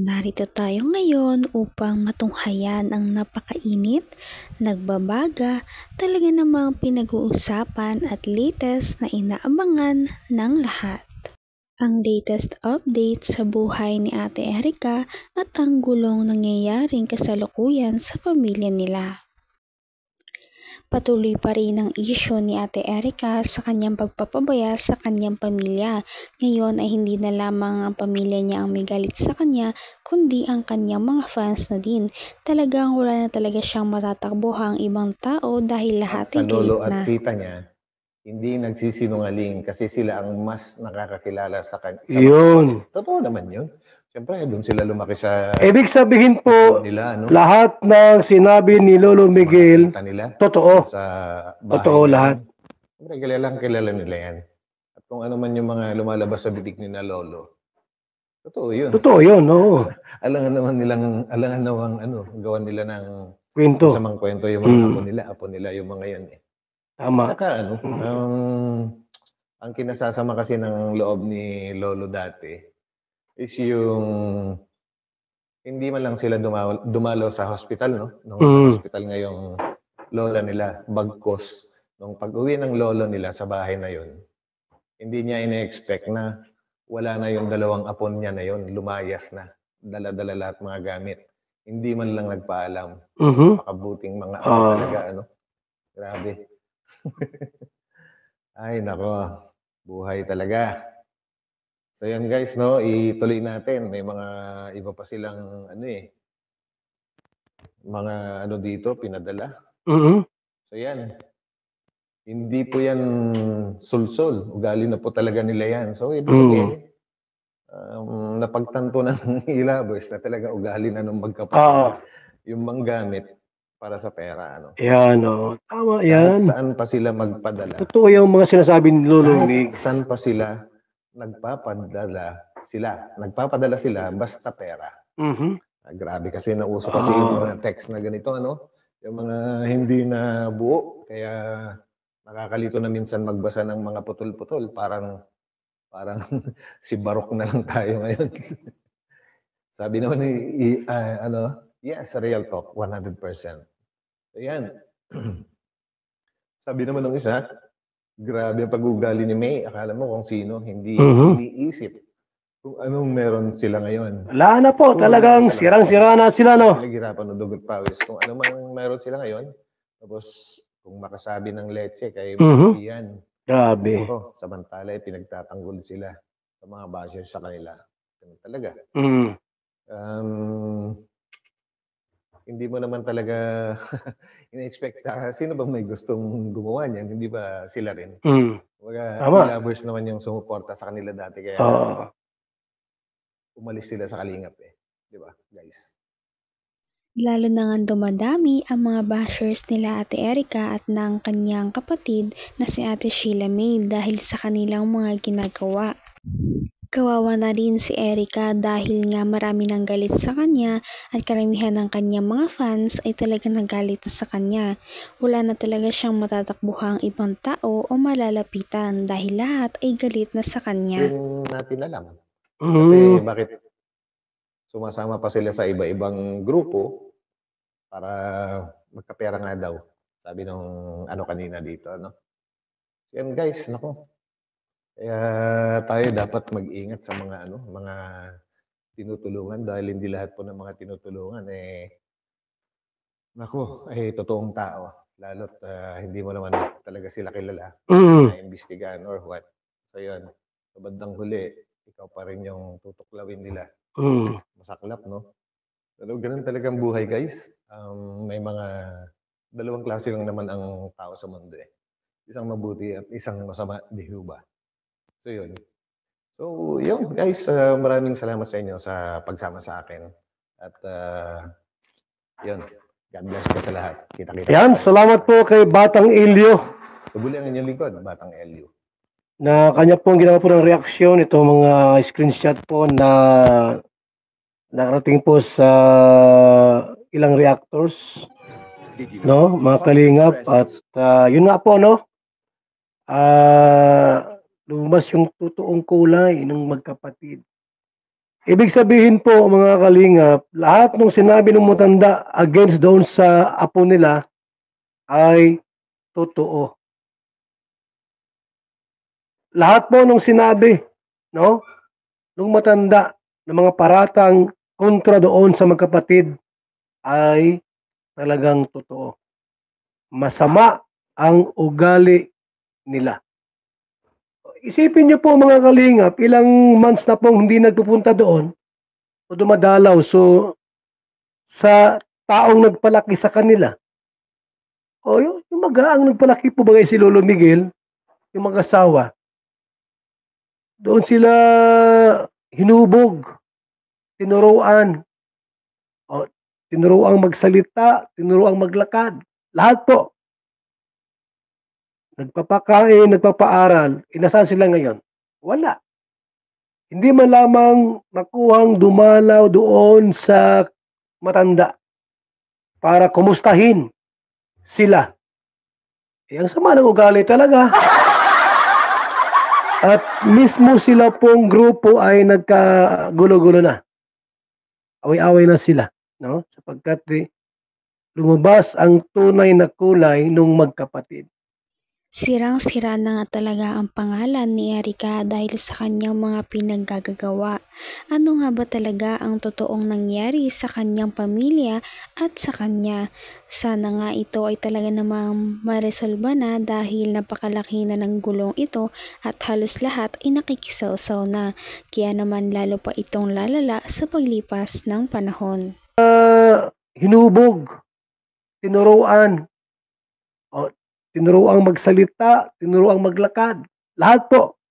Narito tayo ngayon upang matunghayan ang napakainit, nagbabaga, talaga namang pinag-uusapan at latest na inaabangan ng lahat. Ang latest update sa buhay ni Ate Erica at ang gulong nangyayaring kasalukuyan sa pamilya nila. Patuloy pa rin ang isyu ni Ate Erica sa kanyang pagpapabaya sa kanyang pamilya. Ngayon ay hindi na lamang ang pamilya niya ang may galit sa kanya, kundi ang kanyang mga fans na din. Talagang wala na talaga siyang matatakbuhang ibang tao dahil lahat Sa ay galit lolo na. at tita niya, hindi nagsisinungaling kasi sila ang mas nakakakilala sa kanya. Yun. Totoo naman yun. Siyempre, doon sila lumaki sa Ibig sabihin po, nila, ano? lahat ng sinabi ni Lolo Sa mga Miguel, tita nila, totoo. sa bahay Totoo nila. lahat. Siyempre, kilala nila yan. At kung ano man yung mga lumalabas sa bibig ni na lolo, totoo yun. Totoo yun, oo. Alangan naman gawan nila ng Kwento. masamang kwento yung mga apo nila yung mga yan eh. Tama. Saka ang kinasasama kasi ng loob ni Lolo dati is yung hindi man lang sila dumalaw sa hospital, no? Nung hospital ngayong lola nila, bagkos. Nung pag-uwi ng lolo nila sa bahay na yon, hindi niya ina-expect na wala na yung dalawang apon niya na yon, lumayas na. Dala-dala lahat mga gamit. Hindi man lang nagpaalam. Pakabuting mga apo talaga, ano? Grabe. Ay, nako. Buhay talaga. So yan guys, no, ituloy natin. May mga iba pa silang mga dito pinadala. So yan. Hindi po yan sulsol. Ugali na po talaga nila yan. So ibig sabihin, napagtanto na ng Ilabers na talaga ugali na nung magkapatid. Yung manggamit para sa pera, ano. Yan, o. Tama yan. Kahit saan pa sila magpadala. Totoo yung mga sinasabi ni Lolo Miguel. Saan pa sila nagpapadala sila basta pera. Grabe kasi nauso kasi yung mga text na ganito, ano? Yung mga hindi na buo. Kaya nakakalito na minsan magbasa ng mga putol-putol. Parang si Barok na lang tayo ngayon. Sabi naman yes, real talk, 100%. So yan. Sabi naman ng isa, grabe ang pag-ugali ni May. Akala mo kung sino, hindi iniisip kung anong meron sila ngayon. Wala na po, talagang sirang-sira na sila, no? Naghirapan ng dugot pawis. Kung ano man meron sila ngayon, tapos kung makasabi ng leche kay yan. Grabe. Samantala, pinagtatanggol sila sa mga bashers sa kanila. Ganun talaga. Hindi mo naman talaga in-expect. Sino ba may gustong gumawa niyan? Hindi ba sila rin? Lovers naman yung sumuporta sa kanila dati. Kaya umalis sila sa kalingap eh. Di ba, guys? Lalo na nga dumadami ang mga bashers nila Ate Erica at ng kanyang kapatid na si Ate Sheila May dahil sa kanilang mga ginagawa. Kawawa na rin si Erica dahil nga marami nang galit sa kanya at karamihan ng kanyang mga fans ay talagang nagalit na sa kanya. Wala na talaga siyang matatakbuhang ibang tao o malalapitan dahil lahat ay galit na sa kanya. Hindi natin alam. Kasi bakit sumasama pa sila sa iba-ibang grupo para magkapera nga daw. Sabi nung kanina dito, ano? Yan guys, nako. Kaya tayo dapat mag-ingat sa mga mga tinutulungan dahil hindi lahat po ng mga tinutulungan totoong tao. Lalo't hindi mo naman talaga sila kilala. Na-imbestigahan or what. So yun, sa bandang huli, ikaw pa rin yung tutuklawin nila. Masaklap, no? Pero ganun talagang buhay, guys. May mga dalawang klase lang naman ang tao sa mundo eh. Isang mabuti at isang masama, di ba? So yun. So yun, guys. Maraming salamat sa inyo sa pagsama sa akin. At yun. God bless po sa lahat. Kita-kita. Yan, salamat po kay Batang Elio. Tubuli ang inyong lingkod, Batang Elio. Na kanya pong ginawa po ng reaksyon, itong mga screenshot po na nakarating po sa ilang reactors, no, mga kalingap. At yun nga po, no, lumabas yung totoong kulay ng magkapatid. Ibig sabihin po mga kalingap, lahat ng sinabi ng matanda against doon sa apo nila ay totoo. Lahat po ng sinabi, no, ng matanda ng mga paratang kontra doon sa magkapatid ay talagang totoo. Masama ang ugali nila. Isipin niyo po mga kalingap, ilang months na pong hindi nagpupunta doon o dumadalaw sa taong nagpalaki sa kanila. O yung mag-aang nagpalaki po bagay si Lolo Miguel, yung mag-asawa. Doon sila hinubog, tinuruan. O, tinuruang magsalita, tinuruang maglakad. Lahat po. Nagpapakain, nagpapaaral. Nasaan sila ngayon? Wala. Hindi man lamang makuhang dumalaw doon sa matanda para kumustahin sila. Ang sama ng ugali talaga. At mismo sila pong grupo ay nagkagulo-gulo na. Away-away na sila, no? Sapagkat lumabas ang tunay na kulay ng magkapatid. Sirang-sira na nga talaga ang pangalan ni Erica dahil sa kanyang mga pinaggagawa. Ano nga ba talaga ang totoong nangyari sa kanyang pamilya at sa kanya? Sana nga ito ay talaga namang maresolba na dahil napakalaki na ng gulong ito at halos lahat ay nakikisaw-saw na. Kaya naman lalo pa itong lalala sa paglipas ng panahon. Hinubog, tinuruan, tinuruang magsalita, tinuruang maglakad. Lahat po.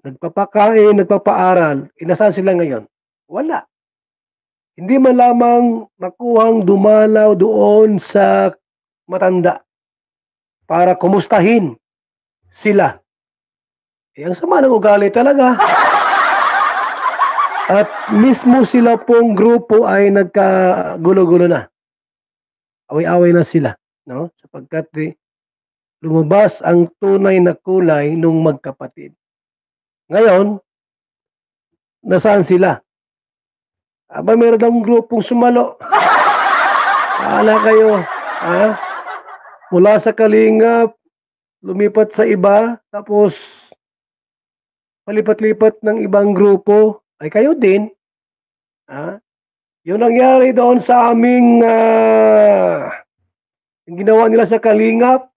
Nagpapakain, nagpapaaral. Nasaan sila ngayon? Wala. Hindi man lamang makuhang dumalaw doon sa matanda para kumustahin sila. Ang sama ng ugali talaga. At mismo sila pong grupo ay nagkagulo-gulo na. Away-away na sila. No? Sapagkat lumabas ang tunay na kulay ng magkapatid. Ngayon, nasaan sila? Aba, meron akong grupong sumalo. Paala kayo. Ha? Mula sa Kalingap, lumipat sa iba, tapos palipat-lipat ng ibang grupo, ay kayo din. Ha? Yung nangyari doon sa aming yung ginawa nila sa Kalingap,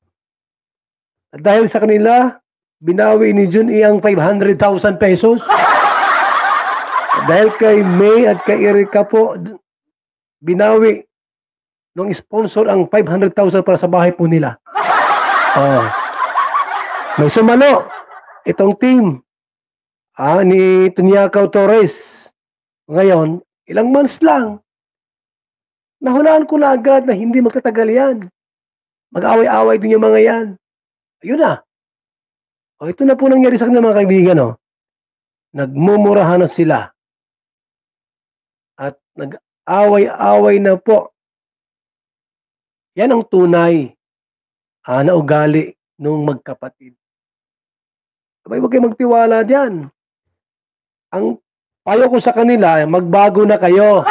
dahil sa kanila, binawi ni Jun ang 500,000 pesos. Dahil kay May at kay Erica po, binawi ng sponsor ang 500,000 para sa bahay po nila. May sumalo itong team ni Tunyakaw Torres. Ngayon, ilang months lang, nahulaan ko na agad na hindi magtatagal yan. Mag-away-away din yung mga yan. Ayun na. Ito na po nangyari sa kanila mga kaibigan. Nagmumurahan na sila. At nag-away-away na po. Yan ang tunay na ugali ng magkapatid. Abay, huwag kayo magtiwala dyan. Ang payo ko sa kanila, magbago na kayo.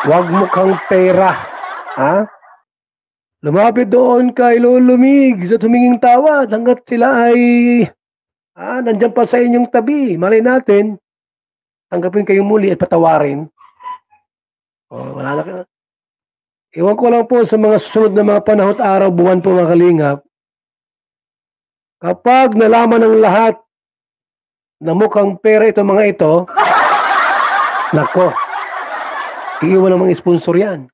Huwag mukhang pera. Lumapit doon kay Lolo Mig at huminging tawad hanggat sila ay nandyan pa sa inyong tabi. Malay natin, tanggapin kayo muli at patawarin. Wala na. Iwan ko lang po sa mga susunod na mga panahon at araw, buwan po mga kalingap. Kapag nalaman ng lahat na mukhang pera itong mga ito, nako, iiwan ng mga sponsor yan.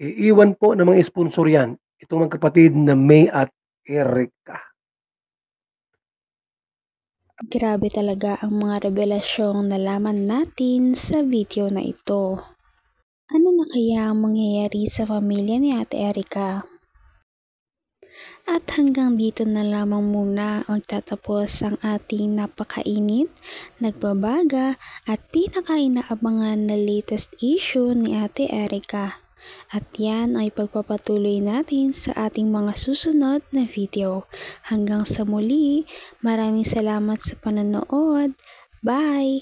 Iiwan po ng mga sponsor yan. Itong mga kapatid na May at Erica. Grabe talaga ang mga revelasyong nalaman natin sa video na ito. Ano na kaya ang mangyayari sa pamilya ni Ate Erica? At hanggang dito na lamang muna magtatapos ang ating napakainit, nagbabaga at pinakainaabangan na latest issue ni Ate Erica. At yan ay pagpapatuloy natin sa ating mga susunod na video. Hanggang sa muli, maraming salamat sa panonood. Bye!